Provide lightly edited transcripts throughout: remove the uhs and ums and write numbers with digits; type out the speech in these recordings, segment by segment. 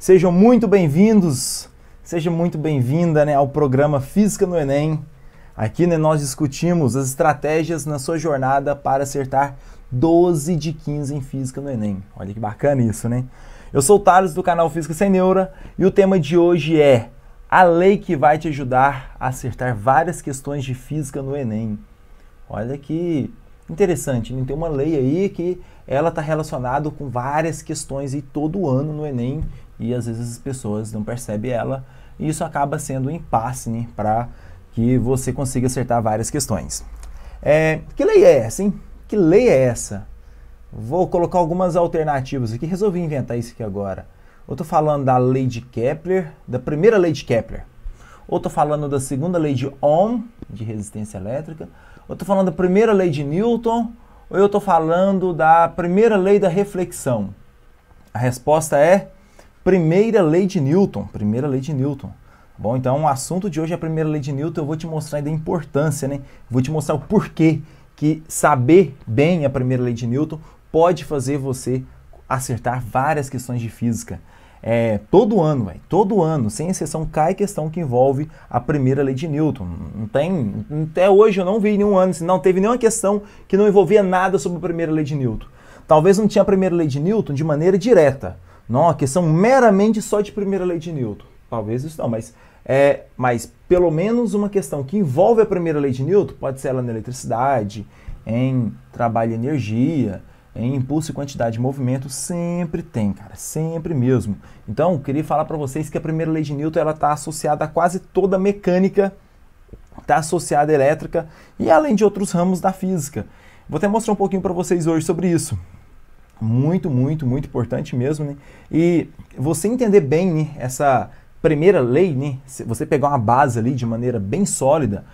Sejam muito bem-vindos, seja muito bem-vinda, né, ao programa Física no Enem. Aqui, né, nós discutimos as estratégias na sua jornada para acertar 12 de 15 em Física no Enem. Olha que bacana isso, né? Eu sou o Thales do canal Física Sem Neura e o tema de hoje é a lei que vai te ajudar a acertar várias questões de Física no Enem. Olha que interessante, né? Tem uma lei aí que ela está relacionada com várias questões e todo ano no Enem e às vezes as pessoas não percebem ela e isso acaba sendo um impasse, né, para que você consiga acertar várias questões. Que lei é essa, hein? Que lei é essa? Vou colocar algumas alternativas aqui, resolvi inventar isso aqui agora. Eu estou falando da lei de Kepler, da primeira lei de Kepler. Ou estou falando da segunda lei de Ohm, de resistência elétrica. Ou estou falando da primeira lei de Newton. Ou eu estou falando da primeira lei da reflexão. A resposta é primeira lei de Newton. Primeira lei de Newton. Bom, então o assunto de hoje é a primeira lei de Newton. Eu vou te mostrar ainda a importância, né? Vou te mostrar o porquê que saber bem a primeira lei de Newton pode fazer você acertar várias questões de física. Todo ano, sem exceção, cai questão que envolve a primeira lei de Newton. Não tem, até hoje eu não vi nenhum ano, não teve nenhuma questão que não envolvia nada sobre a primeira lei de Newton. Talvez não tinha a primeira lei de Newton de maneira direta, não, a questão meramente só de primeira lei de Newton. Talvez isso não, mas pelo menos uma questão que envolve a primeira lei de Newton, pode ser ela na eletricidade, em trabalho e energia, em impulso e quantidade de movimento, sempre tem, cara, sempre mesmo. Então, eu queria falar para vocês que a primeira lei de Newton ela está associada a quase toda a mecânica, está associada à elétrica e além de outros ramos da física. Vou até mostrar um pouquinho para vocês hoje sobre isso. Muito, muito, muito importante mesmo, né? E você entender bem, né, essa primeira lei, né, se você pegar uma base ali de maneira bem sólida,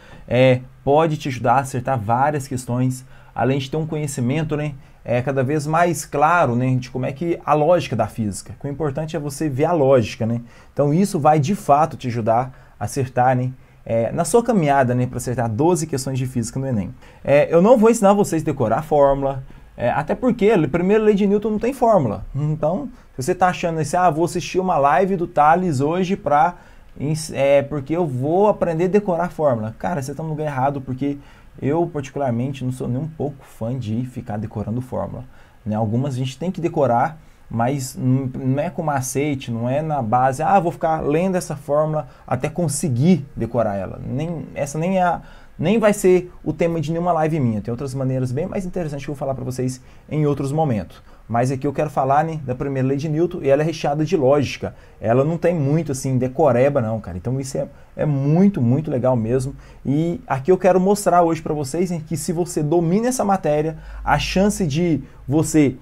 pode te ajudar a acertar várias questões, além de ter um conhecimento, né, cada vez mais claro, né, de como é que a lógica da física. O importante é você ver a lógica, né? Então isso vai de fato te ajudar a acertar, né, na sua caminhada, né, para acertar 12 questões de física no Enem. Eu não vou ensinar vocês a decorar a fórmula, até porque a primeira lei de Newton não tem fórmula. Então, se você está achando assim, vou assistir uma live do Thales hoje porque eu vou aprender a decorar a fórmula. Cara, você está no lugar errado, porque eu, particularmente, não sou nem um pouco fã de ficar decorando fórmula, né? Algumas a gente tem que decorar, mas não é com macete, não é na base, vou ficar lendo essa fórmula até conseguir decorar ela. Essa nem vai ser o tema de nenhuma live minha. Tem outras maneiras bem mais interessantes que eu vou falar para vocês em outros momentos. Mas aqui eu quero falar, né, da primeira lei de Newton e ela é recheada de lógica. Ela não tem muito assim decoreba não, cara. Então isso é muito, muito legal mesmo. E aqui eu quero mostrar hoje para vocês, hein, que se você domina essa matéria, a chance de você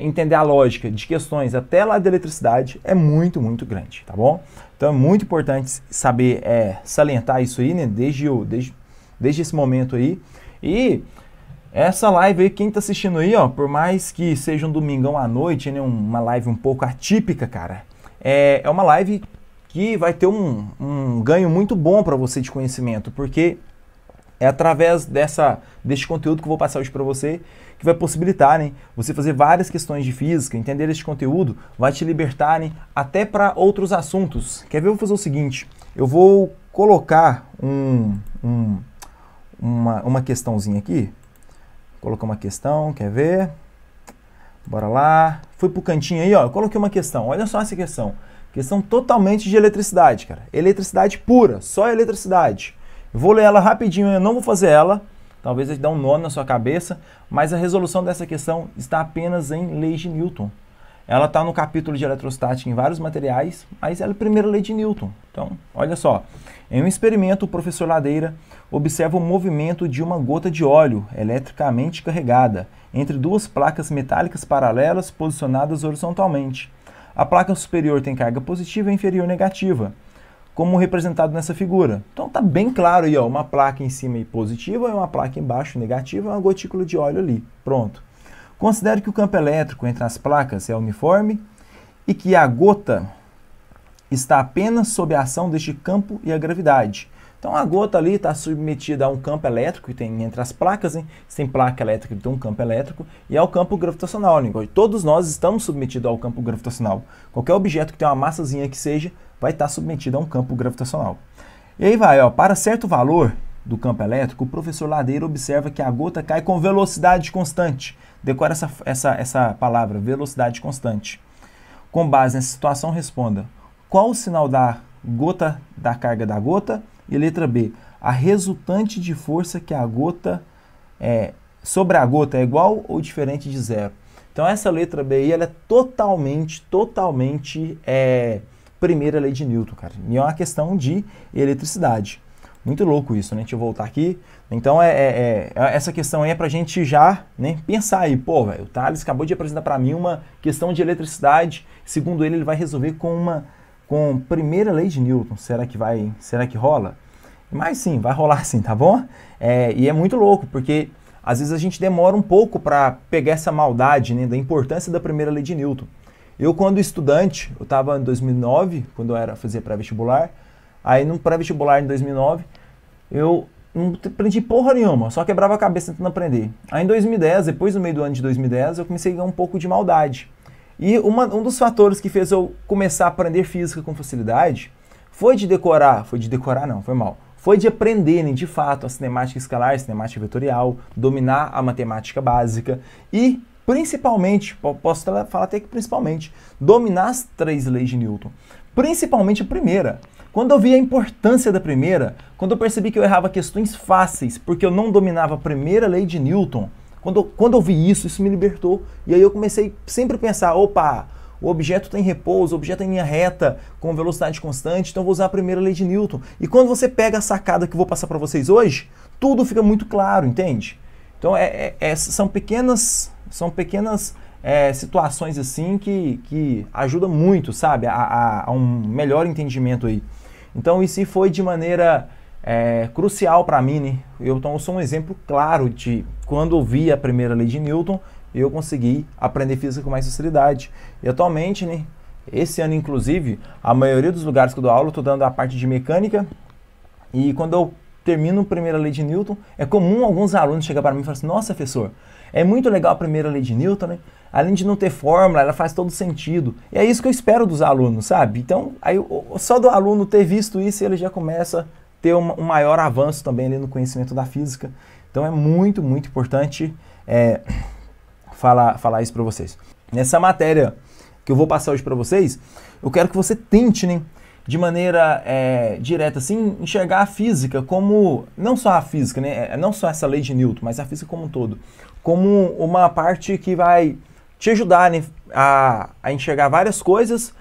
entender a lógica de questões até lá da eletricidade é muito, muito grande, tá bom? Então é muito importante saber salientar isso aí, né, desde esse momento aí. E essa live aí, quem está assistindo aí, ó, por mais que seja um domingão à noite, né, uma live um pouco atípica, cara, é uma live que vai ter um ganho muito bom para você de conhecimento, porque é através deste conteúdo que eu vou passar hoje para você que vai possibilitar, né, você fazer várias questões de física, entender este conteúdo, vai te libertar, né, até para outros assuntos. Quer ver? Eu vou fazer o seguinte, eu vou colocar uma questãozinha aqui. Colocar uma questão, quer ver? Bora lá. Fui pro cantinho aí, ó. Eu coloquei uma questão. Olha só essa questão. Questão totalmente de eletricidade, cara. Eletricidade pura, só eletricidade. Eu vou ler ela rapidinho, eu não vou fazer ela. Talvez ele dê um nó na sua cabeça. Mas a resolução dessa questão está apenas em lei de Newton. Ela está no capítulo de eletrostática em vários materiais, mas ela é a primeira lei de Newton. Então, olha só. Em um experimento, o professor Ladeira observa o movimento de uma gota de óleo eletricamente carregada entre duas placas metálicas paralelas posicionadas horizontalmente. A placa superior tem carga positiva e a inferior negativa, como representado nessa figura. Então está bem claro aí, ó, uma placa em cima positiva e uma placa embaixo negativa, uma gotícula de óleo ali. Pronto. Considere que o campo elétrico entre as placas é uniforme e que a gota está apenas sob a ação deste campo e a gravidade. Então a gota ali está submetida a um campo elétrico que tem entre as placas, hein? Se tem placa elétrica, tem um campo elétrico, e ao campo gravitacional, né? Todos nós estamos submetidos ao campo gravitacional. Qualquer objeto que tenha uma massazinha que seja, vai estar submetido a um campo gravitacional. E aí vai, ó, para certo valor do campo elétrico, o professor Ladeira observa que a gota cai com velocidade constante. Decora essa palavra, velocidade constante. Com base nessa situação, responda: qual o sinal da gota, da carga da gota? E letra B, a resultante de força que a gota sobre a gota é igual ou diferente de zero? Então essa letra B aí, ela é totalmente primeira lei de Newton, cara. E é uma questão de eletricidade. Muito louco isso, né? Deixa eu voltar aqui. Então essa questão aí é pra gente já, né, pensar aí. Pô, velho, o Thales acabou de apresentar para mim uma questão de eletricidade. Segundo ele vai resolver com primeira lei de Newton. Será que rola? Mas sim, vai rolar sim, tá bom? E é muito louco, porque às vezes a gente demora um pouco para pegar essa maldade, né, da importância da primeira lei de Newton. Eu, quando estudante, eu estava em 2009, quando eu fazia pré-vestibular, aí no pré-vestibular em 2009, eu não aprendi porra nenhuma, só quebrava a cabeça tentando aprender. Aí em 2010, depois do meio do ano de 2010, eu comecei a ganhar um pouco de maldade. E um dos fatores que fez eu começar a aprender física com facilidade foi de aprender, né, de fato, a cinemática escalar, a cinemática vetorial, dominar a matemática básica e, principalmente, posso falar até que principalmente, dominar as 3 leis de Newton. Principalmente a primeira. Quando eu vi a importância da primeira, quando eu percebi que eu errava questões fáceis porque eu não dominava a primeira lei de Newton, quando eu vi isso me libertou. E aí eu comecei sempre a pensar, opa, o objeto está em repouso, o objeto está em linha reta, com velocidade constante, então eu vou usar a primeira lei de Newton. E quando você pega a sacada que eu vou passar para vocês hoje, tudo fica muito claro, entende? Então são pequenas situações assim que ajudam muito, sabe, a um melhor entendimento aí. Então isso foi de maneira crucial para mim, né? Então eu sou um exemplo claro de quando eu vi a primeira lei de Newton, eu consegui aprender física com mais facilidade. E atualmente, né, esse ano inclusive, a maioria dos lugares que eu dou aula, eu estou dando a parte de mecânica, e quando eu termino a primeira lei de Newton, é comum alguns alunos chegarem para mim e falar assim: nossa, professor, é muito legal a primeira lei de Newton, né? Além de não ter fórmula, ela faz todo sentido. E é isso que eu espero dos alunos, sabe? Então, aí, só do aluno ter visto isso, ele já começa a ter um maior avanço também ali no conhecimento da física. Então é muito importante falar isso para vocês. Nessa matéria que eu vou passar hoje para vocês, eu quero que você tente, né, de maneira direta, assim, enxergar a física como, não só a física, né, não só essa lei de Newton, mas a física como um todo, como uma parte que vai te ajudar, né, a enxergar várias coisas,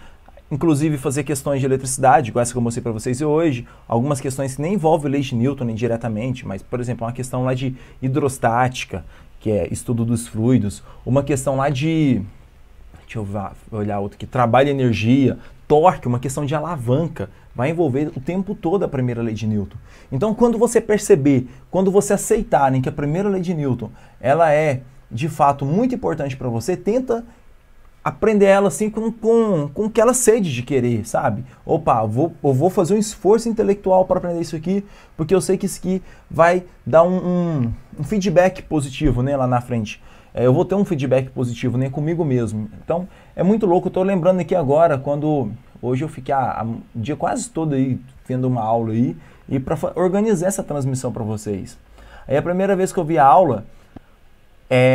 inclusive fazer questões de eletricidade, igual essa que eu mostrei para vocês hoje, algumas questões que nem envolvem lei de Newton nem diretamente, mas, por exemplo, uma questão lá de hidrostática, que é estudo dos fluidos, uma questão lá de, deixa eu olhar outra aqui, trabalho e energia, torque, uma questão de alavanca, vai envolver o tempo todo a primeira lei de Newton. Então, quando você perceber, quando você aceitar, né, que a primeira lei de Newton, ela é, de fato, muito importante para você, tenta aprender ela assim com aquela sede de querer, sabe? Opa, eu vou fazer um esforço intelectual para aprender isso aqui, porque eu sei que isso aqui vai dar um feedback positivo, né, lá na frente. Eu vou ter um feedback positivo, né, comigo mesmo. Então, é muito louco. Eu tô lembrando aqui agora, quando hoje eu fiquei o dia quase todo aí vendo uma aula aí, e para organizar essa transmissão para vocês. Aí a primeira vez que eu vi a aula,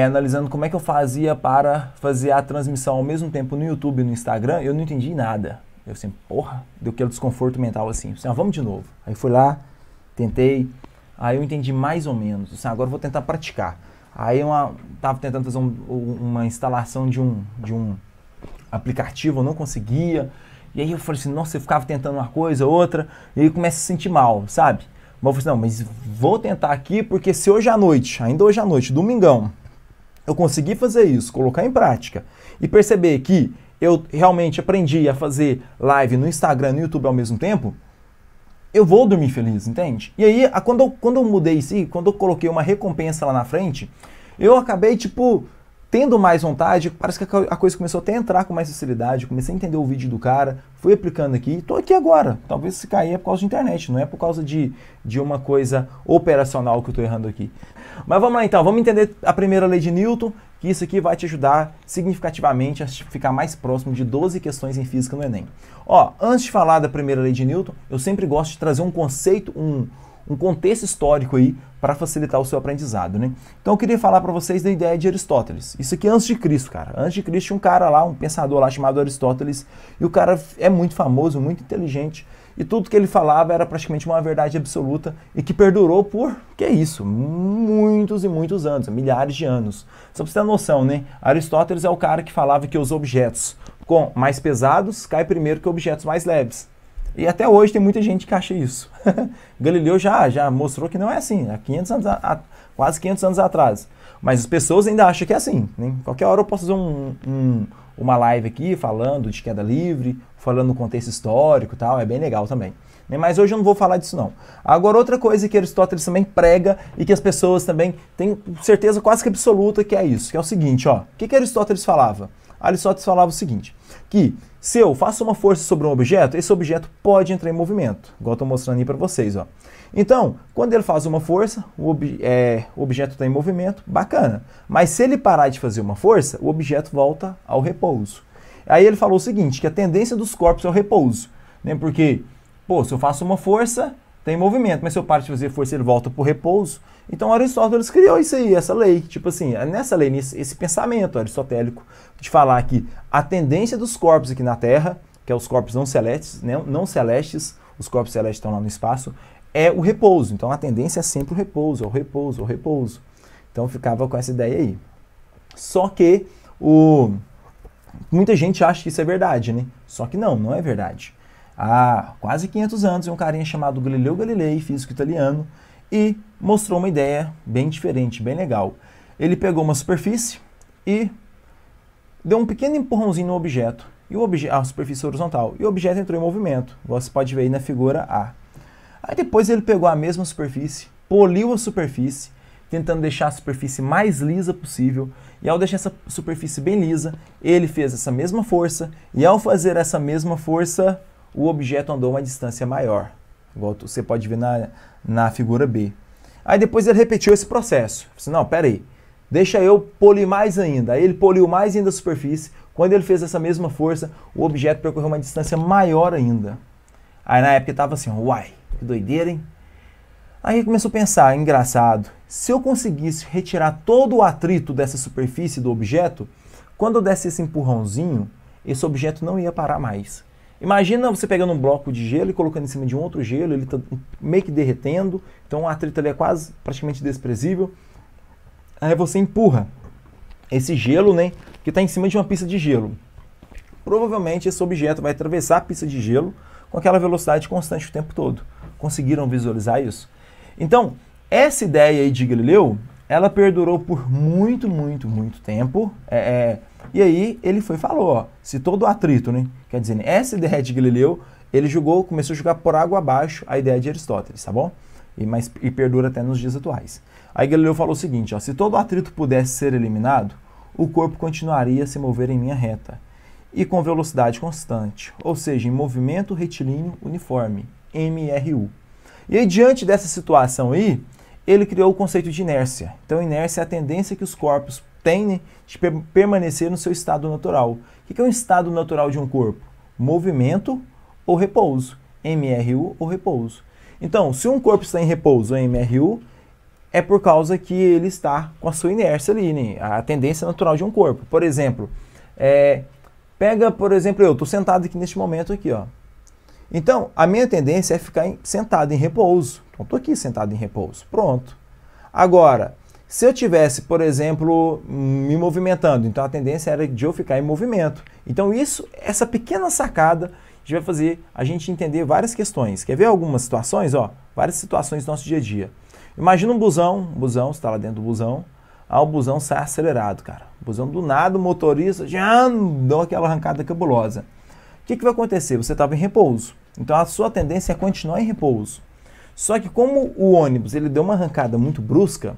analisando como é que eu fazia para fazer a transmissão ao mesmo tempo no YouTube e no Instagram, eu não entendi nada. Eu assim, porra, deu aquele desconforto mental assim, vamos de novo. Aí fui lá, tentei, aí eu entendi mais ou menos, assim, agora eu vou tentar praticar. Aí eu tava tentando fazer uma instalação de um aplicativo, eu não conseguia, e aí eu falei assim, nossa, eu ficava tentando uma coisa, outra, e aí eu começo a se sentir mal, sabe? Mas eu falei assim, não, mas vou tentar aqui, porque se hoje à noite, ainda hoje à noite, domingão, eu consegui fazer isso, colocar em prática e perceber que eu realmente aprendi a fazer live no Instagram e no YouTube ao mesmo tempo, eu vou dormir feliz, entende? E aí, quando eu mudei isso, quando eu coloquei uma recompensa lá na frente, eu acabei, tipo, tendo mais vontade, parece que a coisa começou até a entrar com mais facilidade, comecei a entender o vídeo do cara, fui aplicando aqui, tô aqui agora. Talvez se cair é por causa de internet, não é por causa de uma coisa operacional que eu tô errando aqui. Mas vamos lá então, vamos entender a primeira lei de Newton, que isso aqui vai te ajudar significativamente a ficar mais próximo de 12 questões em física no Enem. Ó, antes de falar da primeira lei de Newton, eu sempre gosto de trazer um conceito, um contexto histórico aí para facilitar o seu aprendizado, né? Então eu queria falar para vocês da ideia de Aristóteles. Isso aqui é antes de Cristo, cara. Antes de Cristo tinha um cara lá, um pensador lá chamado Aristóteles, e o cara é muito famoso, muito inteligente, e tudo que ele falava era praticamente uma verdade absoluta e que perdurou por, que é isso, muitos e muitos anos, milhares de anos. Só para você ter noção, né? Aristóteles é o cara que falava que os objetos mais pesados caem primeiro que objetos mais leves. E até hoje tem muita gente que acha isso. Galileu já mostrou que não é assim, há 500 anos, quase 500 anos atrás. Mas as pessoas ainda acham que é assim, né? Qualquer hora eu posso fazer uma live aqui falando de queda livre, falando no contexto histórico e tal, é bem legal também. Mas hoje eu não vou falar disso não. Agora outra coisa que Aristóteles também prega e que as pessoas também têm certeza quase que absoluta que é isso, que é o seguinte, ó. O que Aristóteles falava? Aristóteles falava o seguinte, que se eu faço uma força sobre um objeto, esse objeto pode entrar em movimento, igual eu estou mostrando aí para vocês, ó. Então, quando ele faz uma força, o objeto está em movimento, bacana. Mas se ele parar de fazer uma força, o objeto volta ao repouso. Aí ele falou o seguinte, que a tendência dos corpos é o repouso, né? Porque, pô, se eu faço uma força, tem movimento, mas se eu paro de fazer força, ele volta para o repouso. Então Aristóteles criou isso aí, essa lei. Tipo assim, nessa lei, esse pensamento aristotélico de falar que a tendência dos corpos aqui na Terra, que é os corpos não celestes, os corpos celestes estão lá no espaço, é o repouso. Então a tendência é sempre o repouso, o repouso, o repouso. Então ficava com essa ideia aí. Só que muita gente acha que isso é verdade, né? Só que não é verdade. Há quase 500 anos, um carinha chamado Galileu Galilei, físico italiano, e mostrou uma ideia bem diferente, bem legal. Ele pegou uma superfície e deu um pequeno empurrãozinho no objeto, e a superfície horizontal, e o objeto entrou em movimento, igual você pode ver aí na figura A. Aí depois ele pegou a mesma superfície, poliu a superfície, tentando deixar a superfície mais lisa possível, e ao deixar essa superfície bem lisa, ele fez essa mesma força, e ao fazer essa mesma força, o objeto andou uma distância maior, igual você pode ver na figura B. Aí depois ele repetiu esse processo. Disse, não, pera aí, deixa eu polir mais ainda. Aí ele poliu mais ainda a superfície. Quando ele fez essa mesma força, o objeto percorreu uma distância maior ainda. Aí na época estava assim, uai, que doideira, hein? Aí ele começou a pensar, engraçado, se eu conseguisse retirar todo o atrito dessa superfície do objeto, quando eu desse esse empurrãozinho, esse objeto não ia parar mais. Imagina você pegando um bloco de gelo e colocando em cima de um outro gelo, ele está meio que derretendo, então o atrito ali é quase praticamente desprezível. Aí você empurra esse gelo, né, que está em cima de uma pista de gelo. Provavelmente esse objeto vai atravessar a pista de gelo com aquela velocidade constante o tempo todo. Conseguiram visualizar isso? Então, essa ideia aí de Galileu, ela perdurou por muito tempo. E aí ele falou, ó, se todo o atrito, né? Quer dizer, essa ideia de Galileu, ele começou a jogar por água abaixo a ideia de Aristóteles, tá bom? E perdura até nos dias atuais. Aí Galileu falou o seguinte, ó, se todo o atrito pudesse ser eliminado, o corpo continuaria a se mover em linha reta e com velocidade constante, ou seja, em movimento retilíneo uniforme, MRU. E aí, diante dessa situação aí, ele criou o conceito de inércia. Então, inércia é a tendência que os corpos têm, né, de permanecer no seu estado natural. O que é um estado natural de um corpo? Movimento ou repouso. MRU ou repouso. Então, se um corpo está em repouso ou MRU, é por causa que ele está com a sua inércia ali, né? A tendência natural de um corpo. Por exemplo, eu estou sentado aqui neste momento aqui, ó. Então, a minha tendência é ficar sentado em repouso. Então, estou aqui sentado em repouso. Pronto. Agora, se eu tivesse, por exemplo, me movimentando, então a tendência era de eu ficar em movimento. Então, essa pequena sacada vai fazer a gente entender várias questões. Quer ver algumas situações? Ó, várias situações do nosso dia a dia. Imagina um busão, você está lá dentro do busão, o busão sai acelerado, cara. O busão do nada, o motorista já deu aquela arrancada cabulosa. O que vai acontecer? Você estava em repouso. Então a sua tendência é continuar em repouso. Só que como o ônibus ele deu uma arrancada muito brusca,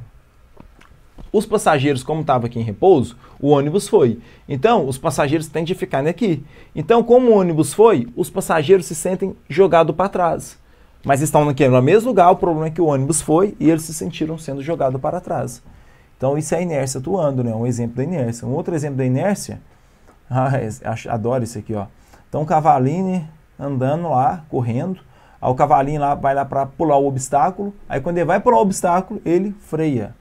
Os passageiros, como estavam aqui em repouso, o ônibus foi. Então, os passageiros tendem a ficar aqui. Então, como o ônibus foi, os passageiros se sentem jogados para trás. Mas estão aqui no mesmo lugar, o problema é que o ônibus foi e eles se sentiram sendo jogados para trás. Então, isso é a inércia atuando, né? Um exemplo da inércia. Um outro exemplo da inércia, adoro isso aqui, ó. Então, o cavalinho andando lá, correndo, aí o cavalinho lá vai lá para pular o obstáculo, aí quando ele vai pular o obstáculo, ele freia.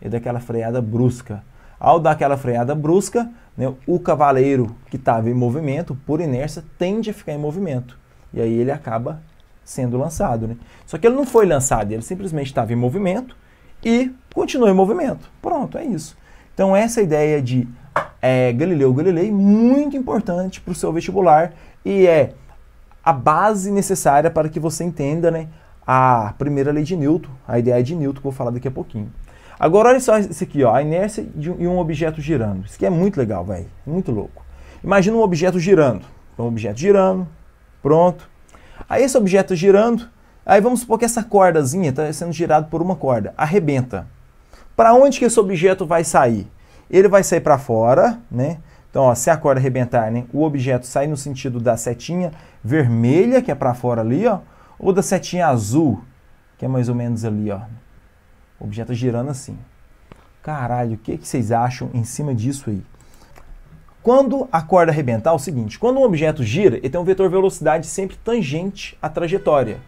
Ele dá aquela freada brusca. Ao dar aquela freada brusca, né, o cavaleiro que estava em movimento, por inércia, tende a ficar em movimento. E aí ele acaba sendo lançado, né? Só que ele não foi lançado, ele simplesmente estava em movimento e continuou em movimento. Pronto, é isso. Então essa ideia de Galileu Galilei, muito importante para o seu vestibular e é a base necessária para que você entenda, né, a primeira lei de Newton, a ideia de Newton, que eu vou falar daqui a pouquinho. Agora olha só isso aqui, ó, a inércia de um objeto girando. Isso aqui é muito legal, velho, muito louco. Imagina um objeto girando. Então, um objeto girando, pronto. Aí esse objeto girando, aí vamos supor que essa cordazinha está sendo girado por uma corda, arrebenta. Para onde que esse objeto vai sair? Ele vai sair para fora, né? Então, ó, se a corda arrebentar, né, o objeto sai no sentido da setinha vermelha, que é para fora ali, ó, ou da setinha azul, que é mais ou menos ali, ó. O objeto girando assim. Caralho, o que vocês acham em cima disso aí? Quando a corda arrebentar, é o seguinte, quando um objeto gira, ele tem um vetor velocidade sempre tangente à trajetória.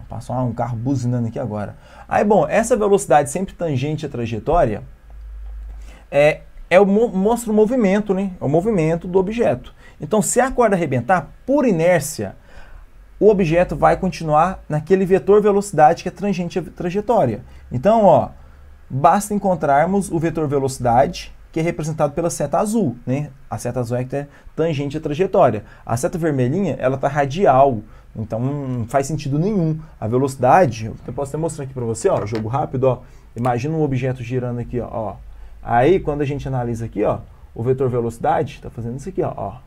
Passou um carro buzinando aqui agora. Aí, bom, essa velocidade sempre tangente à trajetória mostra o movimento, né? É o movimento do objeto. Então, se a corda arrebentar, por inércia, o objeto vai continuar naquele vetor velocidade que é tangente à trajetória. Então, ó, basta encontrarmos o vetor velocidade, que é representado pela seta azul, né? A seta azul é que é tangente à trajetória. A seta vermelhinha, ela está radial, então não faz sentido nenhum. A velocidade, eu posso até mostrar aqui para você, ó, jogo rápido, ó. Imagina um objeto girando aqui, ó. Aí, quando a gente analisa aqui, ó, o vetor velocidade está fazendo isso aqui, ó.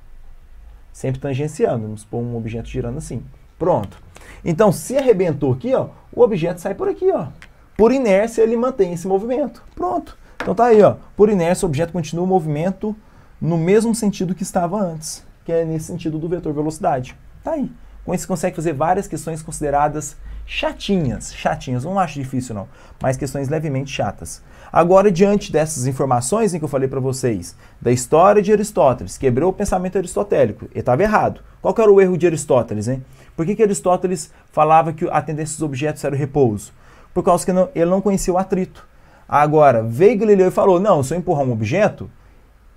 Sempre tangenciando, vamos supor um objeto girando assim. Pronto. Então, se arrebentou aqui, ó, o objeto sai por aqui, ó. Por inércia, ele mantém esse movimento. Pronto. Então tá aí, ó. Por inércia, o objeto continua o movimento no mesmo sentido que estava antes, que é nesse sentido do vetor velocidade. Tá aí. Com isso, você consegue fazer várias questões consideradas chatinhas. Chatinhas, não acho difícil não, mas questões levemente chatas. Agora, diante dessas informações em que eu falei para vocês, da história de Aristóteles, quebrou o pensamento aristotélico, ele estava errado. Qual que era o erro de Aristóteles, hein? Por que Aristóteles falava que a tendência dos objetos era o repouso? Por causa que ele não conhecia o atrito. Agora, veio Galileu e falou, não, se eu empurrar um objeto,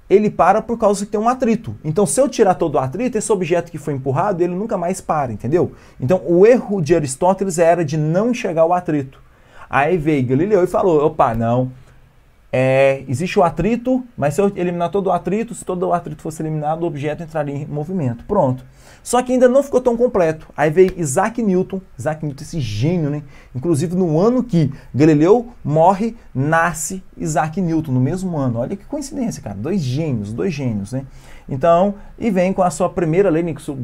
ele para por causa que tem um atrito. Então, se eu tirar todo o atrito, esse objeto que foi empurrado, ele nunca mais para, entendeu? Então, o erro de Aristóteles era de não enxergar o atrito. Aí veio Galileu e falou, opa, não, existe o atrito, mas se eu eliminar todo o atrito, se todo o atrito fosse eliminado, o objeto entraria em movimento. Pronto. Só que ainda não ficou tão completo. Aí veio Isaac Newton, esse gênio, né? Inclusive no ano que Galileu morre, nasce Isaac Newton, no mesmo ano. Olha que coincidência, cara. Dois gênios, né? Então, e vem com a sua primeira lei, né, com o seu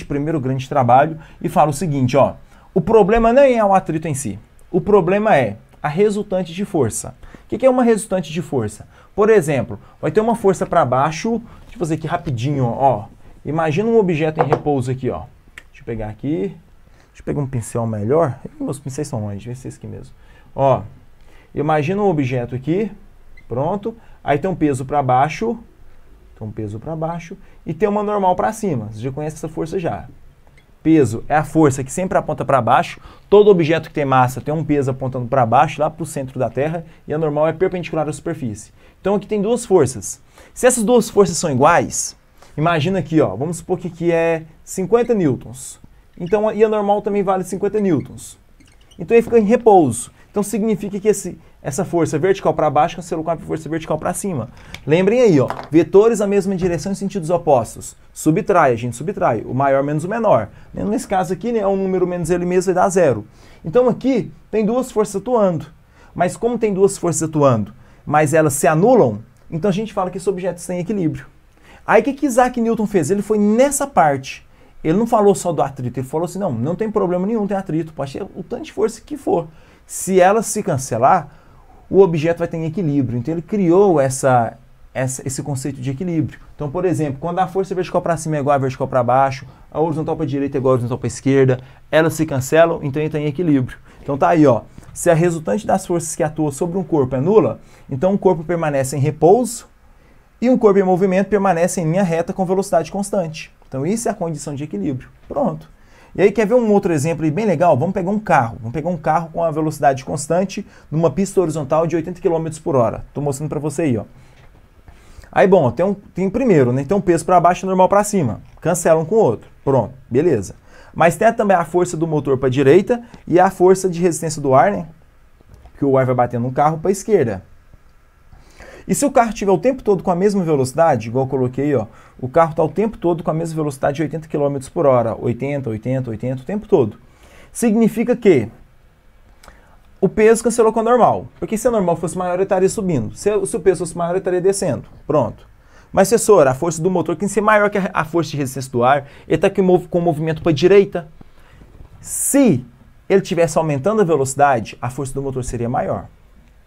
primeiro grande trabalho, e fala o seguinte, ó. O problema nem é o atrito em si. O problema é a resultante de força. O que é uma resultante de força? Por exemplo, vai ter uma força para baixo, deixa eu fazer aqui rapidinho, ó. Imagina um objeto em repouso aqui, ó. Deixa eu pegar aqui. Deixa eu pegar um pincel melhor. Meus pincéis são longe, vai ser esse aqui mesmo. Ó, imagina um objeto aqui, pronto. Aí tem um peso para baixo, e tem uma normal para cima. Você já conhece essa força já. Peso é a força que sempre aponta para baixo. Todo objeto que tem massa tem um peso apontando para baixo, lá para o centro da Terra, e a normal é perpendicular à superfície. Então aqui tem duas forças. Se essas duas forças são iguais, imagina aqui, ó, vamos supor que aqui é 50 newtons. Então, e a normal também vale 50 newtons. Então ele fica em repouso. Então significa que essa força vertical para baixo cancela com a força vertical para cima. Lembrem aí, ó, vetores na mesma direção em sentidos opostos. Subtrai, a gente subtrai, o maior menos o menor. Nesse caso aqui, né, é um número menos ele mesmo, vai dar zero. Então aqui tem duas forças atuando. Mas como tem duas forças atuando, mas elas se anulam, então a gente fala que esse objeto está em equilíbrio. Aí o que Isaac Newton fez? Ele foi nessa parte. Ele não falou só do atrito, ele falou assim, não tem problema nenhum, tem atrito, pode ter o tanto de força que for. Se ela se cancelar, o objeto vai estar em equilíbrio. Então ele criou esse conceito de equilíbrio. Então, por exemplo, quando a força vertical para cima é igual a vertical para baixo, a horizontal para a direita é igual a horizontal para a esquerda, elas se cancelam, então ele está em equilíbrio. Então tá aí, ó. Se a resultante das forças que atuam sobre um corpo é nula, então um corpo permanece em repouso e um corpo em movimento permanece em linha reta com velocidade constante. Então isso é a condição de equilíbrio. Pronto. E aí, quer ver um outro exemplo aí bem legal? Vamos pegar um carro. Vamos pegar um carro com a velocidade constante numa pista horizontal de 80 km por hora. Estou mostrando para você aí, ó. Aí, bom, tem primeiro, né? Tem um peso para baixo e normal para cima. Cancela um com o outro. Pronto, beleza. Mas tem também a força do motor para a direita e a força de resistência do ar, né? Que o ar vai batendo no carro para a esquerda. E se o carro estiver o tempo todo com a mesma velocidade, igual eu coloquei, ó, o carro está o tempo todo com a mesma velocidade de 80 km por hora, 80, 80, 80, o tempo todo. Significa que o peso cancelou com o normal, porque se a normal fosse maior, ele estaria subindo. Se o peso fosse maior, ele estaria descendo. Pronto. Mas, professor, a força do motor tem que ser maior que a força de resistência do ar, ele está com o movimento para a direita. Se ele estivesse aumentando a velocidade, a força do motor seria maior.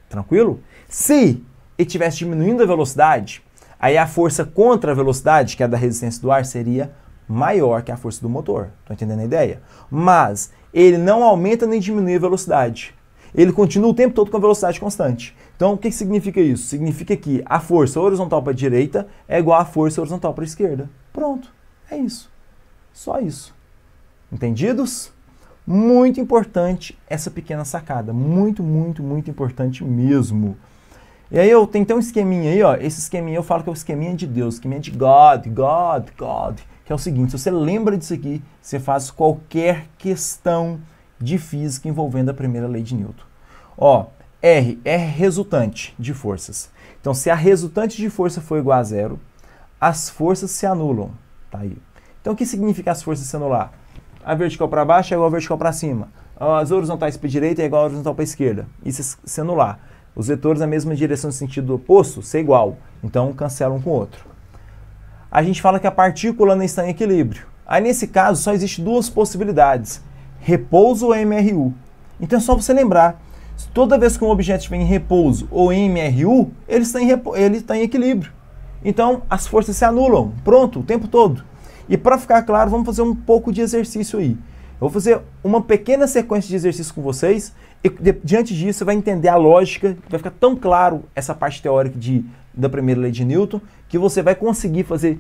Tranquilo? Se ele estivesse diminuindo a velocidade, aí a força contra a velocidade, que é a da resistência do ar, seria maior que a força do motor. Estão entendendo a ideia? Mas ele não aumenta nem diminui a velocidade. Ele continua o tempo todo com a velocidade constante. Então, o que significa isso? Significa que a força horizontal para a direita é igual à força horizontal para a esquerda. Pronto. É isso. Só isso. Entendidos? Muito importante essa pequena sacada. Muito, muito, muito importante mesmo. E aí eu tenho um esqueminha aí, ó. Esse esqueminha eu falo que é o esqueminha de Deus, esqueminha de God. Que é o seguinte, se você lembra disso aqui, você faz qualquer questão de física envolvendo a primeira lei de Newton. Ó, R é resultante de forças. Então, se a resultante de força for igual a zero, as forças se anulam. Tá aí. Então, o que significa as forças se anular? A vertical para baixo é igual a vertical para cima. As horizontais para a direita é igual a horizontal para a esquerda. Isso se anular. Os vetores na mesma direção no sentido oposto, ser igual. Então, cancela um com o outro. A gente fala que a partícula não está em equilíbrio. Aí, nesse caso, só existe duas possibilidades. Repouso ou MRU. Então, é só você lembrar. Toda vez que um objeto estiver em repouso ou em MRU, ele está em equilíbrio. Então, as forças se anulam. Pronto, o tempo todo. E para ficar claro, vamos fazer um pouco de exercício aí. Eu vou fazer uma pequena sequência de exercícios com vocês e diante disso você vai entender a lógica, vai ficar tão claro essa parte teórica da primeira lei de Newton que você vai conseguir fazer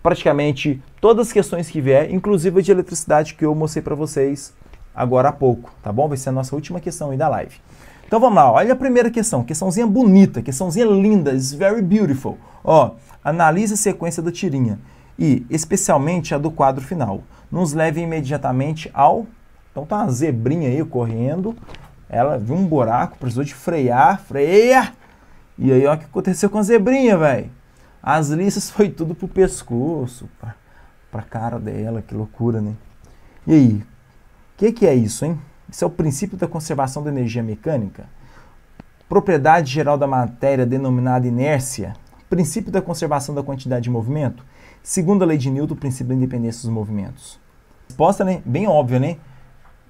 praticamente todas as questões que vier, inclusive a de eletricidade que eu mostrei para vocês agora há pouco, tá bom? Vai ser a nossa última questão aí da live. Então vamos lá, olha a primeira questão, questãozinha bonita, questãozinha linda, it's very beautiful. Ó, analise a sequência da tirinha e especialmente a do quadro final. Nos leve imediatamente ao... Então tá uma zebrinha aí correndo, ela viu um buraco, precisou de freia! E aí, ó, o que aconteceu com a zebrinha, velho? As listas foi tudo pro pescoço, pra cara dela, que loucura, né? E aí, o que é isso, hein? Isso é o princípio da conservação da energia mecânica, propriedade geral da matéria denominada inércia, princípio da conservação da quantidade de movimento, segunda lei de Newton, o princípio da independência dos movimentos. Resposta, né? Bem óbvia, né?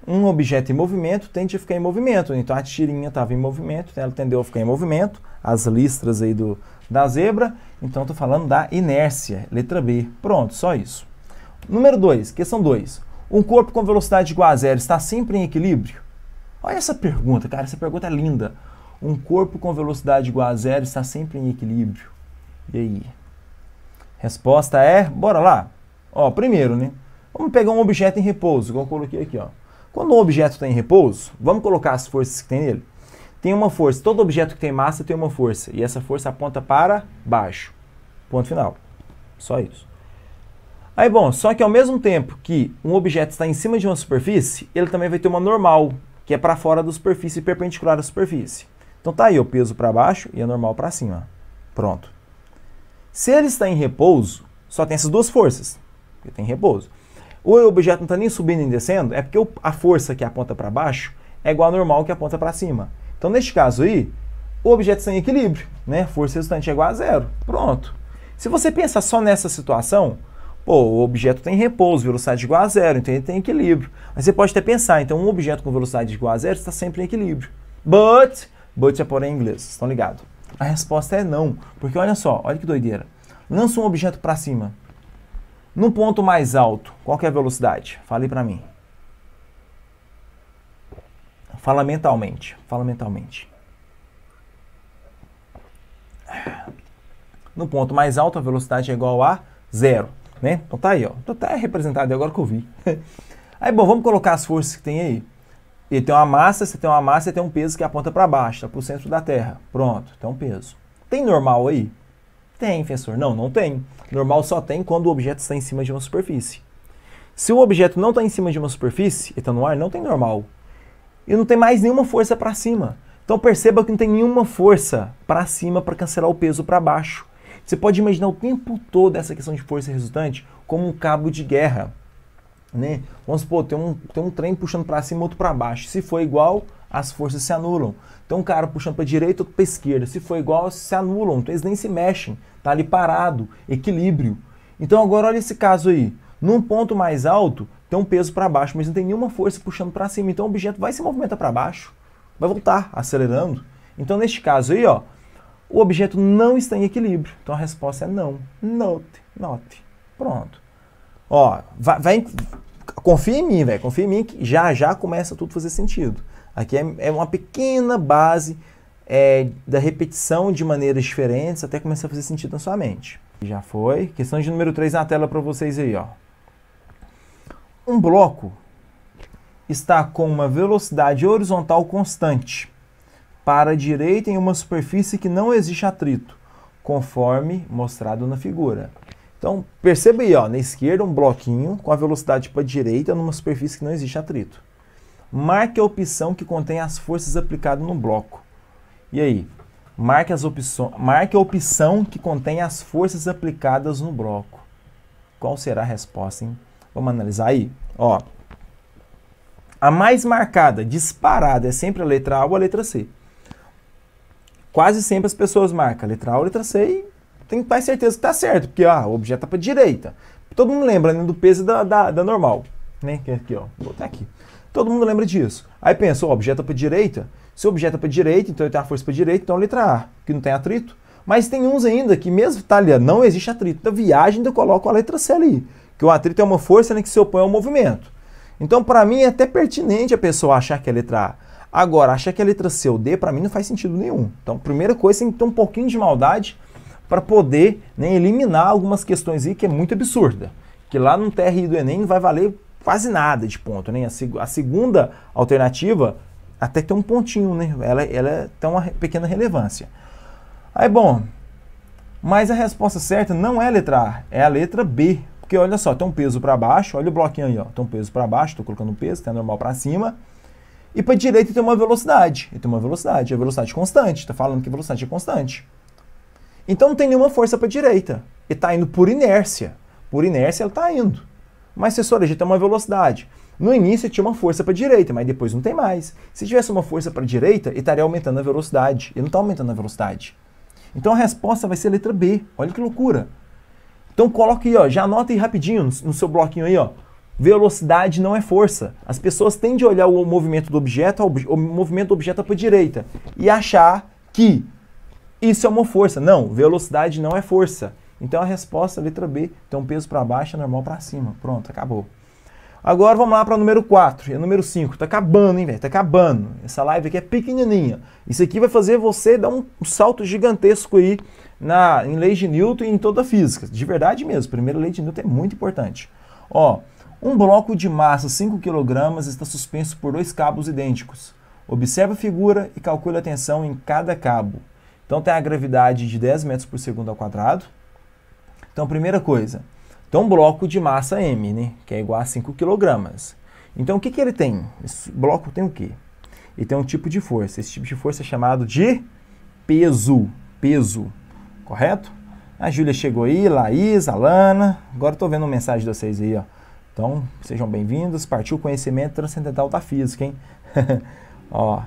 Um objeto em movimento tende a ficar em movimento. Então a tirinha estava em movimento, ela tendeu a ficar em movimento, as listras aí da zebra. Então estou falando da inércia, letra B. Pronto, só isso. Número 2, questão 2. Um corpo com velocidade igual a zero está sempre em equilíbrio? Olha essa pergunta, cara, essa pergunta é linda. Um corpo com velocidade igual a zero está sempre em equilíbrio? E aí? Resposta é, bora lá. Ó, primeiro, né? Vamos pegar um objeto em repouso, igual eu coloquei aqui, ó. Quando um objeto está em repouso, vamos colocar as forças que tem nele. Tem uma força, todo objeto que tem massa tem uma força, e essa força aponta para baixo. Ponto final. Só isso. Aí, bom, só que ao mesmo tempo que um objeto está em cima de uma superfície, ele também vai ter uma normal, que é para fora da superfície, perpendicular à superfície. Então tá aí o peso para baixo e a normal para cima. Pronto. Se ele está em repouso, só tem essas duas forças, porque tem repouso. O objeto não está nem subindo nem descendo, é porque a força que aponta para baixo é igual à normal que aponta para cima. Então, neste caso aí, o objeto está em equilíbrio, né? Força resultante é igual a zero. Pronto. Se você pensar só nessa situação, pô, o objeto tem repouso, velocidade igual a zero, então ele tem equilíbrio. Mas você pode até pensar, então um objeto com velocidade igual a zero está sempre em equilíbrio. But, But é porém em inglês, estão ligados? A resposta é não, porque olha só, olha que doideira. Lança um objeto para cima. No ponto mais alto, qual que é a velocidade? Fale para mim. Fala mentalmente, fala mentalmente. No ponto mais alto, a velocidade é igual a 0, né? Então tá aí, ó. Então tá representado agora que eu vi. Aí, bom, vamos colocar as forças que tem aí. Ele tem uma massa, você tem uma massa e tem um peso que aponta para baixo, tá pro centro da Terra. Pronto, tem um peso. Tem normal aí? Tem, professor. Não, não tem. Normal só tem quando o objeto está em cima de uma superfície. Se o objeto não está em cima de uma superfície e está no ar, não tem normal. E não tem mais nenhuma força para cima. Então perceba que não tem nenhuma força para cima para cancelar o peso para baixo. Você pode imaginar o tempo todo essa questão de força resultante como um cabo de guerra, né? Vamos supor, tem um trem puxando para cima e outro para baixo. Se for igual, as forças se anulam. Tem um cara puxando para a direita, outro para a esquerda. Se for igual, se anulam. Então eles nem se mexem. Está ali parado, equilíbrio. Então agora olha esse caso aí. Num ponto mais alto, tem um peso para baixo, mas não tem nenhuma força puxando para cima. Então o objeto vai se movimentar para baixo, vai voltar acelerando. Então neste caso aí, ó, o objeto não está em equilíbrio. Então a resposta é não. Not. Pronto. Ó, confia em mim, velho. Confia em mim que já começa tudo a fazer sentido. Aqui é uma pequena base da repetição de maneiras diferentes até começar a fazer sentido na sua mente. Já foi. Questão de número 3 na tela para vocês aí, ó. Um bloco está com uma velocidade horizontal constante para a direita em uma superfície que não existe atrito, conforme mostrado na figura. Então, perceba aí, ó, na esquerda um bloquinho com a velocidade para a direita numa superfície que não existe atrito. Marque a opção que contém as forças aplicadas no bloco. E aí? Marque a opção que contém as forças aplicadas no bloco. Qual será a resposta, hein? Vamos analisar aí. Ó, a mais marcada, disparada, é sempre a letra A ou a letra C. Quase sempre as pessoas marcam a letra A ou a letra C e tem que ter certeza que está certo, porque o objeto está para a direita. Todo mundo lembra, né, do peso da normal. Né? Aqui, ó. Vou botar aqui. Todo mundo lembra disso. Aí pensa, o objeto está para a direita. Se o objeto é para a direita, então ele tem a força para a direita, então a letra A, que não tem atrito. Mas tem uns ainda que mesmo tá ali, não existe atrito. Da viagem ainda coloco a letra C ali. Que o atrito é uma força, né, que se opõe ao movimento. Então, para mim, é até pertinente a pessoa achar que é a letra A. Agora, achar que é a letra C ou D, para mim, não faz sentido nenhum. Então, primeira coisa, tem que ter um pouquinho de maldade para poder, né, eliminar algumas questões aí que é muito absurda. Que lá no TRI do Enem não vai valer quase nada de ponto. Né? A segunda alternativa até tem um pontinho, né? Ela tem uma pequena relevância. Aí, bom, mas a resposta certa não é a letra A, é a letra B. Porque olha só, tem um peso para baixo, olha o bloquinho aí, ó, tem um peso para baixo, estou colocando um peso, tem a normal para cima. E para a direita tem uma velocidade, a velocidade constante, está falando que a velocidade é constante. Então não tem nenhuma força para a direita, ele está indo por inércia. Por inércia ele está indo. Mas, professor, já tem uma velocidade. No início tinha uma força para a direita, mas depois não tem mais. Se tivesse uma força para a direita, ele estaria aumentando a velocidade. Ele não está aumentando a velocidade. Então a resposta vai ser a letra B. Olha que loucura. Então coloca aí, ó, já anota aí rapidinho no seu bloquinho aí, ó. Velocidade não é força. As pessoas tendem a olhar o movimento do objeto, o movimento do objeto para a direita e achar que isso é uma força. Não, velocidade não é força. Então a resposta, letra B, tem um peso para baixo e normal para cima. Pronto, acabou. Agora vamos lá para o número 4 e o número 5. Tá acabando, hein, velho? Tá acabando. Essa live aqui é pequenininha. Isso aqui vai fazer você dar um salto gigantesco aí em leis de Newton e em toda a física. De verdade mesmo. Primeira lei de Newton é muito importante. Ó, um bloco de massa 5 kg está suspenso por 2 cabos idênticos. Observe a figura e calcule a tensão em cada cabo. Então tem a gravidade de 10 metros por segundo ao quadrado. Então, primeira coisa, tem um bloco de massa M, né, que é igual a 5 kg. Então, o que ele tem? Esse bloco tem o quê? Ele tem um tipo de força. Esse tipo de força é chamado de peso. Peso, correto? A Júlia chegou aí, Laís, Alana. Agora estou vendo uma mensagem de vocês aí, ó. Então, sejam bem-vindos. Partiu o conhecimento transcendental da física, hein? Ó.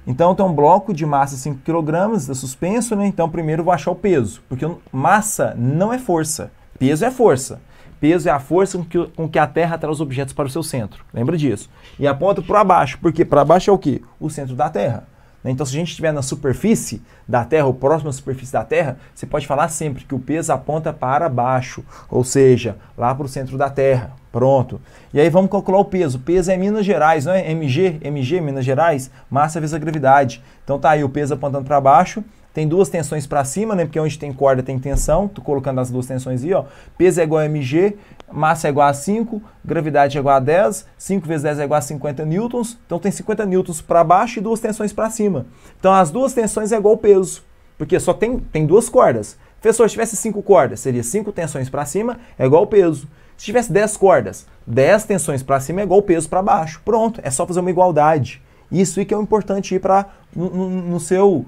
Então, tem um bloco de massa 5 kg, está suspenso, né? Então, primeiro eu vou achar o peso, porque massa não é força, peso é força. Peso é a força com que a Terra traz os objetos para o seu centro, lembra disso? E aponta para baixo, porque para baixo é o quê? O centro da Terra. Então, se a gente estiver na superfície da Terra, ou próximo à superfície da Terra, você pode falar sempre que o peso aponta para baixo, ou seja, lá para o centro da Terra. Pronto. E aí vamos calcular o peso. O peso é Minas Gerais, não é? MG, Minas Gerais, massa vezes a gravidade. Então tá aí o peso apontando para baixo. Tem duas tensões para cima, né? Porque onde tem corda tem tensão. Tô colocando as duas tensões aí, ó. Peso é igual a mg, massa é igual a 5, gravidade é igual a 10, 5 vezes 10 é igual a 50 newtons. Então tem 50 newtons para baixo e duas tensões para cima. Então as duas tensões é igual ao peso, porque só tem duas cordas. Professor, se tivesse 5 cordas, seria 5 tensões para cima é igual ao peso. Se tivesse 10 cordas, 10 tensões para cima é igual ao peso para baixo. Pronto, é só fazer uma igualdade. Isso aí que é o importante para no seu...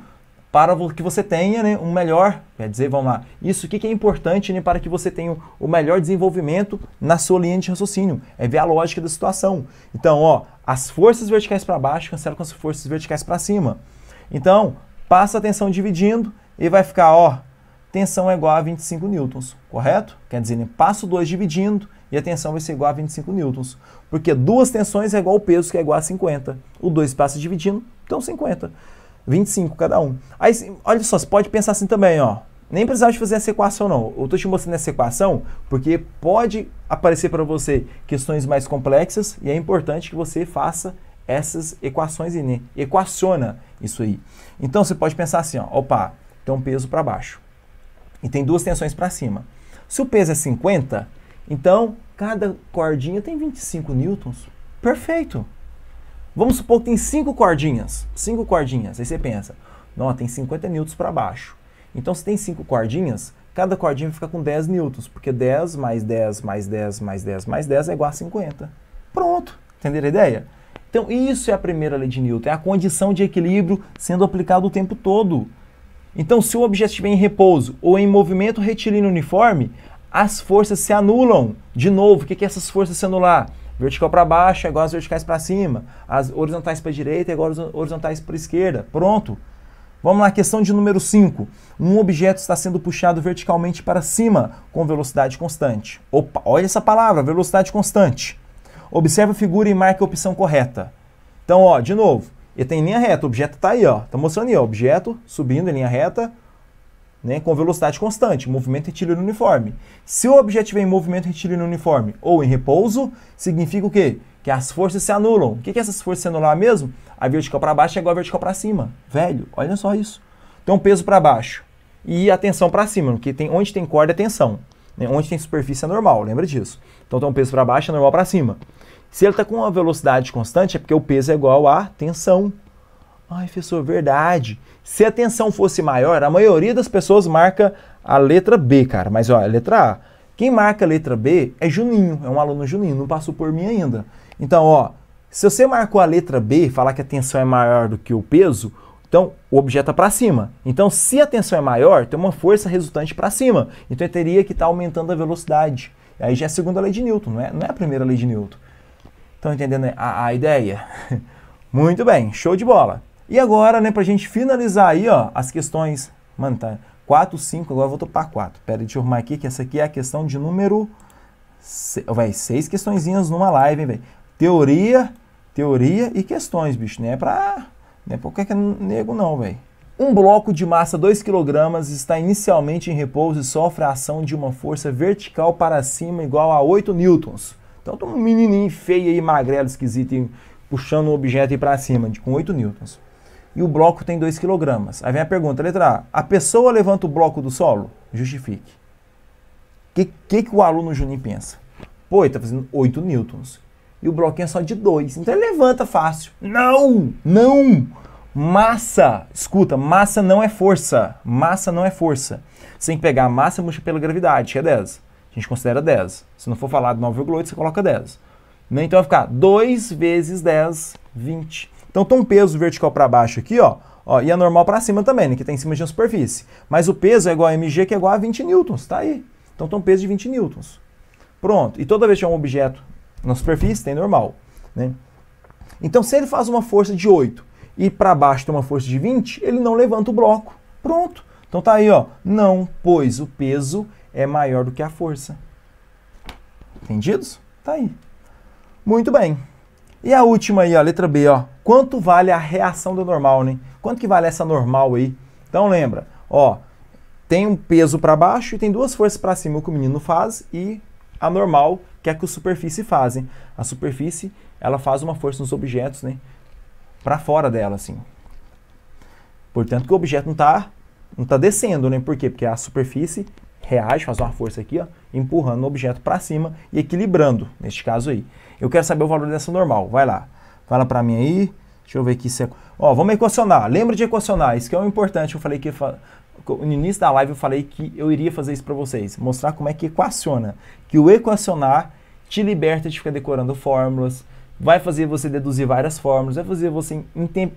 para que você tenha, né, um melhor, quer dizer, vamos lá, isso aqui que é importante, né, para que você tenha o melhor desenvolvimento na sua linha de raciocínio, é ver a lógica da situação. Então, ó, as forças verticais para baixo cancelam com as forças verticais para cima. Então, passa a tensão dividindo e vai ficar, ó, tensão é igual a 25 newtons, correto? Quer dizer, né, passa o 2 dividindo e a tensão vai ser igual a 25 newtons, porque duas tensões é igual ao peso, que é igual a 50. O 2 passa dividindo, então 50. 25 cada um. Aí, olha só, você pode pensar assim também, ó. Nem precisava de fazer essa equação, não. Eu estou te mostrando essa equação porque pode aparecer para você questões mais complexas e é importante que você faça essas equações e né? Equaciona isso aí. Então, você pode pensar assim, ó. Opa, tem um peso para baixo e tem duas tensões para cima. Se o peso é 50, então cada cordinha tem 25 newtons. Perfeito. Vamos supor que tem 5 cordinhas. 5 cordinhas. Aí você pensa, não, tem 50 newtons para baixo. Então, se tem 5 cordinhas, cada cordinha vai ficar com 10 newtons, porque 10 mais 10 mais 10 mais 10 mais 10 é igual a 50. Pronto. Entenderam a ideia? Então, isso é a primeira lei de Newton. É a condição de equilíbrio sendo aplicada o tempo todo. Então, se o objeto estiver em repouso ou em movimento retilíneo uniforme, as forças se anulam. De novo, o que é essas forças se anular? Vertical para baixo é igual às verticais para cima. As horizontais para a direita é igual às horizontais para a esquerda. Pronto. Vamos lá, questão de número 5. Um objeto está sendo puxado verticalmente para cima com velocidade constante. Opa, olha essa palavra, velocidade constante. Observe a figura e marque a opção correta. Então, ó, de novo, ele tem linha reta, o objeto está aí, ó. Está mostrando aí, ó, objeto subindo em linha reta, né, com velocidade constante, movimento retilíneo uniforme. Se o objeto estiver em movimento retilíneo uniforme ou em repouso, significa o quê? Que as forças se anulam. O que é essas forças se anular mesmo? A vertical para baixo é igual a vertical para cima. Velho, olha só isso. Então, peso para baixo e a tensão para cima, porque onde tem corda é tensão. Né? Onde tem superfície é normal, lembra disso. Então, tem um peso para baixo é normal para cima. Se ele está com uma velocidade constante, é porque o peso é igual a tensão. Ai, professor, verdade. Se a tensão fosse maior, a maioria das pessoas marca a letra B, cara. Mas, ó, a letra A. Quem marca a letra B é Juninho, é um aluno Juninho, não passou por mim ainda. Então, ó, se você marcou a letra B, falar que a tensão é maior do que o peso, então o objeto está para cima. Então, se a tensão é maior, tem uma força resultante para cima. Então, ele teria que estar aumentando a velocidade. Aí já é a segunda lei de Newton, não é a primeira lei de Newton. Estão entendendo a ideia? Muito bem, show de bola. E agora, né, pra gente finalizar aí, ó, as questões, mano, tá 4, 5, agora eu vou topar 4. Pera aí, deixa eu arrumar aqui, que essa aqui é a questão de número 6 questõezinhas numa live, hein, velho. Teoria e questões, bicho, não é qualquer nego não, velho. Um bloco de massa 2 kg está inicialmente em repouso e sofre a ação de uma força vertical para cima igual a 8 newtons. Então, tem um menininho feio aí, magrelo, esquisito, puxando um objeto aí para cima, com 8 newtons. E o bloco tem 2 kg. Aí vem a pergunta, letra A. A pessoa levanta o bloco do solo? Justifique. O que o aluno Juninho pensa? Pô, ele está fazendo 8 newtons. E o bloquinho é só de 2. Então ele levanta fácil. Não! Não! Massa! Escuta, massa não é força. Massa não é força. Você tem que pegar a massa e multiplicar pela gravidade, que é 10. A gente considera 10. Se não for falar de 9,8, você coloca 10. Então vai ficar 2 vezes 10, 20. Então tem um peso vertical para baixo aqui, ó, e a normal para cima também, né, que está em cima de uma superfície. Mas o peso é igual a mg, que é igual a 20 newtons, tá aí. Então tem um peso de 20 newtons. Pronto. E toda vez que tiver um objeto na superfície, tem normal, né? Então se ele faz uma força de 8 e para baixo tem uma força de 20, ele não levanta o bloco. Pronto. Então tá aí, ó. Não, pois o peso é maior do que a força. Entendidos? Tá aí. Muito bem. E a última aí, ó, letra B, ó. Quanto vale a reação do normal, né? Quanto que vale essa normal aí? Então lembra, ó, tem um peso para baixo e tem duas forças para cima, o que o menino faz, e a normal, que é a que a superfície fazem. A superfície, ela faz uma força nos objetos, né, para fora dela, assim. Portanto, que o objeto não tá descendo, né? Por quê? Porque a superfície reage, faz uma força aqui, ó, empurrando o objeto para cima e equilibrando, neste caso aí. Eu quero saber o valor dessa normal. Vai lá. Fala para mim aí. Deixa eu ver aqui se é... Ó, vamos equacionar. Lembra de equacionar. Isso que é o importante. Eu falei que... No início da live eu falei que eu iria fazer isso para vocês. Mostrar como é que equaciona. Que o equacionar te liberta de ficar decorando fórmulas. Vai fazer você deduzir várias fórmulas. Vai fazer você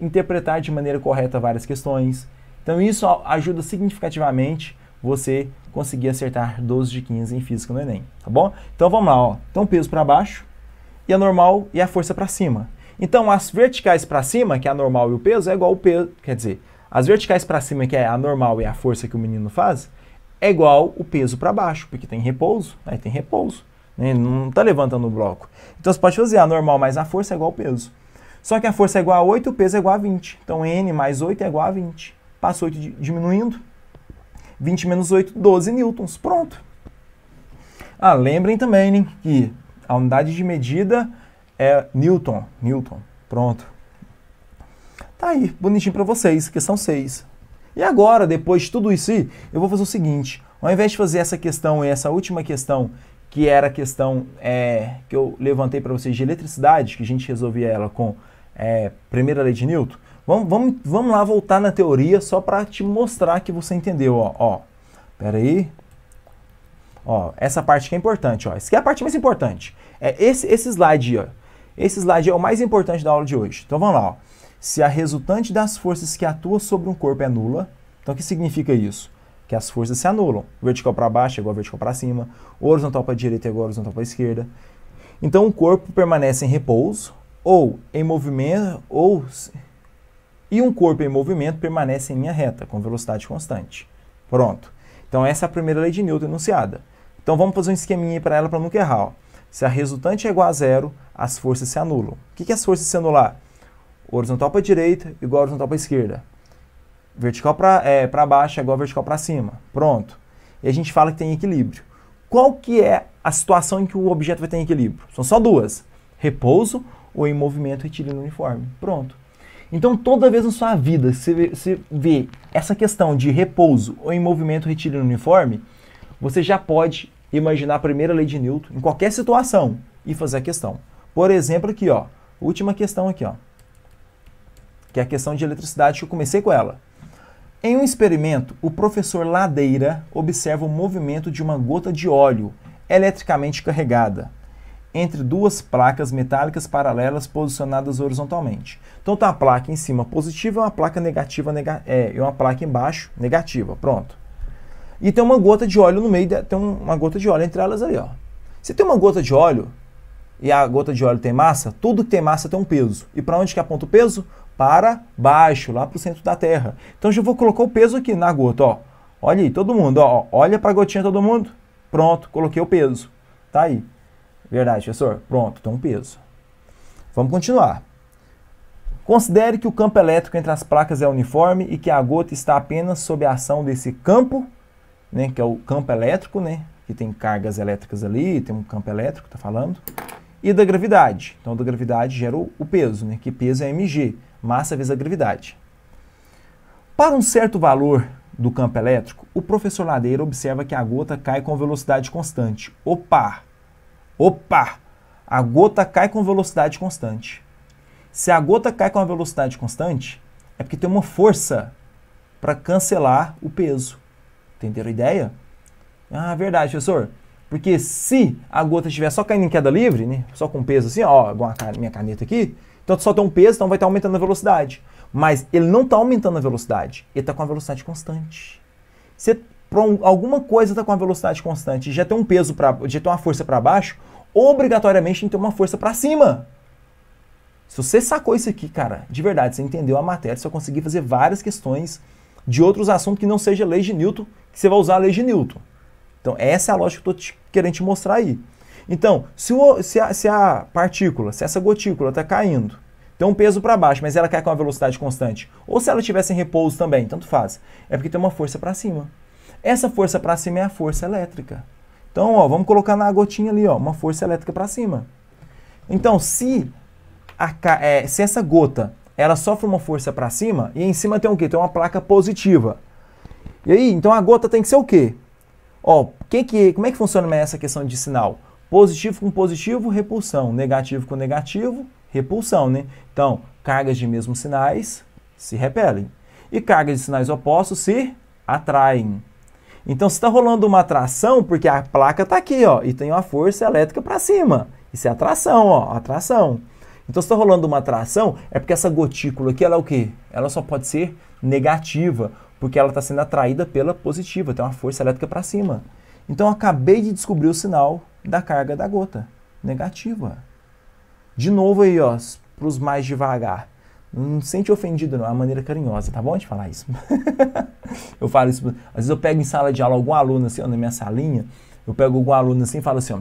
interpretar de maneira correta várias questões. Então isso ajuda significativamente você conseguir acertar 12 de 15 em física no Enem, tá bom? Então vamos lá, ó. Então peso para baixo e a normal e a força para cima. Então as verticais para cima, que é a normal e o peso, é igual o peso, quer dizer, as verticais para cima, que é a normal e a força que o menino faz, é igual o peso para baixo, porque tem repouso, aí tem repouso, né? Não está levantando o bloco. Então você pode fazer a normal mais a força é igual ao peso. Só que a força é igual a 8 e o peso é igual a 20. Então N mais 8 é igual a 20. Passa 8 diminuindo. 20 menos 8, 12 newtons. Pronto. Ah, lembrem também, né, que a unidade de medida é Newton. Newton. Pronto. Tá aí, bonitinho para vocês. Questão 6. E agora, depois de tudo isso aí, eu vou fazer o seguinte. Ao invés de fazer essa questão e essa última questão, que era a questão que eu levantei para vocês de eletricidade, que a gente resolvia ela com primeira lei de Newton, vamos lá voltar na teoria só para te mostrar que você entendeu. Ó, pera aí. Ó, essa parte que é importante. Ó. Essa aqui é a parte mais importante. Esse slide, ó. Esse slide é o mais importante da aula de hoje. Então vamos lá. Ó. Se a resultante das forças que atuam sobre um corpo é nula, então o que significa isso? Que as forças se anulam. Vertical para baixo é igual a vertical para cima. Horizontal para a direita é igual a horizontal para a esquerda. Então o corpo permanece em repouso ou em movimento, e um corpo em movimento permanece em linha reta, com velocidade constante. Pronto. Então essa é a primeira lei de Newton enunciada. Então vamos fazer um esqueminha para ela para nunca errar. Ó. Se a resultante é igual a zero, as forças se anulam. O que é as forças se anular? Horizontal para a direita igual a horizontal para a esquerda. Vertical para baixo é igual a vertical para cima. Pronto. E a gente fala que tem equilíbrio. Qual que é a situação em que o objeto vai ter equilíbrio? São só duas. Repouso ou em movimento retilíneo uniforme. Pronto. Então, toda vez na sua vida, você vê essa questão de repouso ou em movimento retilíneo uniforme, você já pode imaginar a primeira lei de Newton em qualquer situação e fazer a questão. Por exemplo, aqui, ó, última questão aqui, ó, que é a questão de eletricidade que eu comecei com ela. Em um experimento, o professor Ladeira observa o movimento de uma gota de óleo eletricamente carregada entre duas placas metálicas paralelas posicionadas horizontalmente. Então tá uma placa em cima positiva e uma placa negativa, e uma placa embaixo negativa. Pronto. E tem uma gota de óleo no meio, tem uma gota de óleo entre elas ali, ó. Se tem uma gota de óleo e a gota de óleo tem massa, tudo que tem massa tem um peso. E para onde que aponta o peso? Para baixo, lá para o centro da Terra. Então já vou colocar o peso aqui na gota, ó. Olha aí, todo mundo, ó. Olha para a gotinha todo mundo. Pronto, coloquei o peso. Tá aí. Verdade, professor? Pronto, tem um peso. Vamos continuar. Considere que o campo elétrico entre as placas é uniforme e que a gota está apenas sob a ação desse campo, né, que é o campo elétrico, né, que tem cargas elétricas ali, tem um campo elétrico, tá falando, e da gravidade. Então, da gravidade gera o peso, né, que peso é mg, massa vezes a gravidade. Para um certo valor do campo elétrico, o professor Ladeira observa que a gota cai com velocidade constante. Opa! A gota cai com velocidade constante. Se a gota cai com a velocidade constante, é porque tem uma força para cancelar o peso. Entenderam a ideia? Ah, verdade, professor. Porque se a gota estiver só caindo em queda livre, né, só com peso assim, ó, igual a minha caneta aqui, então só tem um peso, então vai estar aumentando a velocidade. Mas ele não está aumentando a velocidade, ele está com a velocidade constante. Se alguma coisa está com a velocidade constante e já tem um peso, já tem uma força para baixo, obrigatoriamente tem que ter uma força para cima. Se você sacou isso aqui, cara, de verdade, você entendeu a matéria, você vai conseguir fazer várias questões de outros assuntos que não seja lei de Newton, que você vai usar a lei de Newton. Então, essa é a lógica que eu estou querendo te mostrar aí. Então, se a partícula, se essa gotícula está caindo, tem um peso para baixo, mas ela cai com uma velocidade constante, ou se ela estivesse em repouso também, tanto faz, é porque tem uma força para cima. Essa força para cima é a força elétrica. Então, ó, vamos colocar na gotinha ali, ó, uma força elétrica para cima. Então, se essa gota ela sofre uma força para cima, e em cima tem o quê? Tem uma placa positiva. E aí, então a gota tem que ser o quê? Ó, como é que funciona essa questão de sinal? Positivo com positivo, repulsão. Negativo com negativo, repulsão, né? Então, cargas de mesmos sinais se repelem. E cargas de sinais opostos se atraem. Então, se está rolando uma atração, porque a placa está aqui, ó, e tem uma força elétrica para cima. Isso é atração, ó, atração. Então, se está rolando uma atração, é porque essa gotícula aqui, ela é o quê? Ela só pode ser negativa, porque ela está sendo atraída pela positiva, tem uma força elétrica para cima. Então, eu acabei de descobrir o sinal da carga da gota, negativa. De novo aí, ó, para os mais devagar. Não se sente ofendido, não, é uma maneira carinhosa, tá bom de falar isso? Eu falo isso, às vezes eu pego em sala de aula algum aluno assim, ó, na minha salinha, eu pego algum aluno assim e falo assim, ó,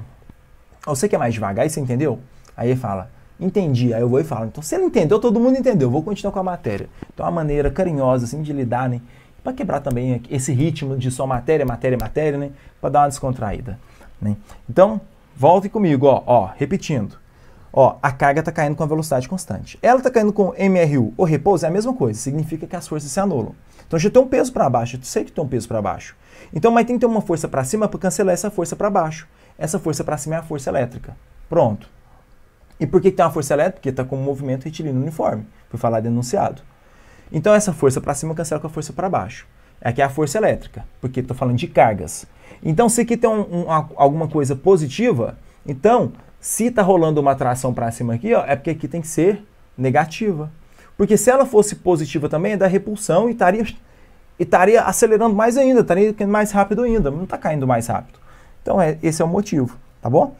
você que é mais devagar, e você entendeu? Aí ele fala, entendi, aí eu vou e falo, então se ele entendeu, todo mundo entendeu, vou continuar com a matéria. Então é uma maneira carinhosa assim de lidar, né? Para quebrar também esse ritmo de só matéria, matéria, matéria, né? Para dar uma descontraída, né? Então, volte comigo, ó, repetindo. Ó, a carga está caindo com a velocidade constante. Ela está caindo com MRU ou repouso, é a mesma coisa, significa que as forças se anulam. Então, já tem um peso para baixo, eu sei que tem um peso para baixo. Então, mas tem que ter uma força para cima para cancelar essa força para baixo. Essa força para cima é a força elétrica. Pronto. E por que tem uma força elétrica? Porque está com um movimento retilíneo uniforme, por falar de enunciado. Então, essa força para cima cancela com a força para baixo. Aqui é a força elétrica, porque estou falando de cargas. Então, se aqui tem alguma coisa positiva, então, se está rolando uma atração para cima aqui, ó, é porque aqui tem que ser negativa. Porque se ela fosse positiva também, é da repulsão e estaria acelerando mais ainda, estaria caindo mais rápido ainda, não está caindo mais rápido. Então, esse é o motivo, tá bom?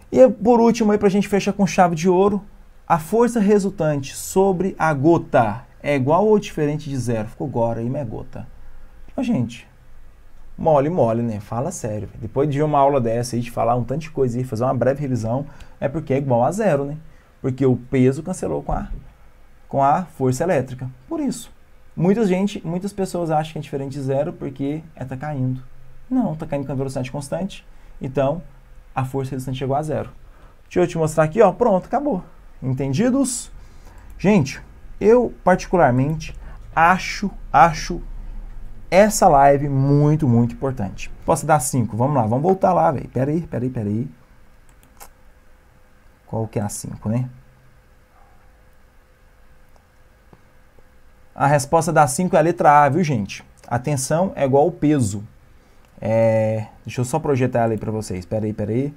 E por último, aí para a gente fechar com chave de ouro, a força resultante sobre a gota é igual ou diferente de zero? Ficou agora aí, minha gota. Ó, gente, mole, né? Fala sério. Depois de uma aula dessa aí, de falar um tanto de coisa e fazer uma breve revisão, é porque é igual a zero, né? Porque o peso cancelou com a força elétrica. Por isso. Muitas pessoas acham que é diferente de zero porque está caindo. Não, está caindo com a velocidade constante. Então, a força resultante chegou a zero. Deixa eu te mostrar aqui, ó. Pronto, acabou. Entendidos? Gente, eu particularmente acho essa live muito, muito importante. Posso dar 5? Vamos lá, vamos voltar lá, velho. Peraí. Qual que é a 5, né? A resposta da 5 é a letra A, viu, gente? A tensão é igual ao peso. Deixa eu só projetar ela aí para vocês. Peraí.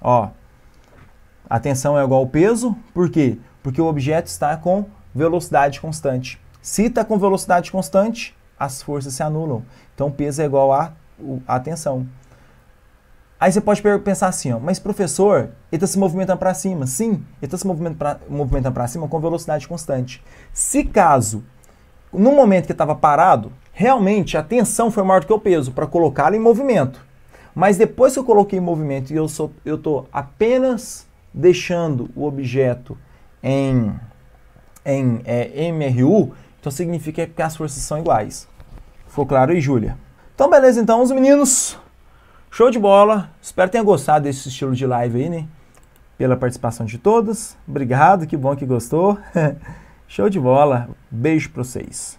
Ó, a tensão é igual ao peso, por quê? Porque o objeto está com velocidade constante. Se está com velocidade constante, as forças se anulam. Então, o peso é igual à tensão. Aí você pode pensar assim, ó, mas professor, ele está se movimentando para cima. Sim, ele está se movimentando para cima com velocidade constante. Se caso, no momento que estava parado, realmente a tensão foi maior do que o peso para colocá-lo em movimento. Mas depois que eu coloquei em movimento e eu estou apenas deixando o objeto em MRU, então significa que as forças são iguais. Ficou claro aí, Júlia? Então, beleza, então, os meninos, show de bola. Espero que tenham gostado desse estilo de live aí, né? Pela participação de todos. Obrigado, que bom que gostou. Show de bola. Beijo pra vocês.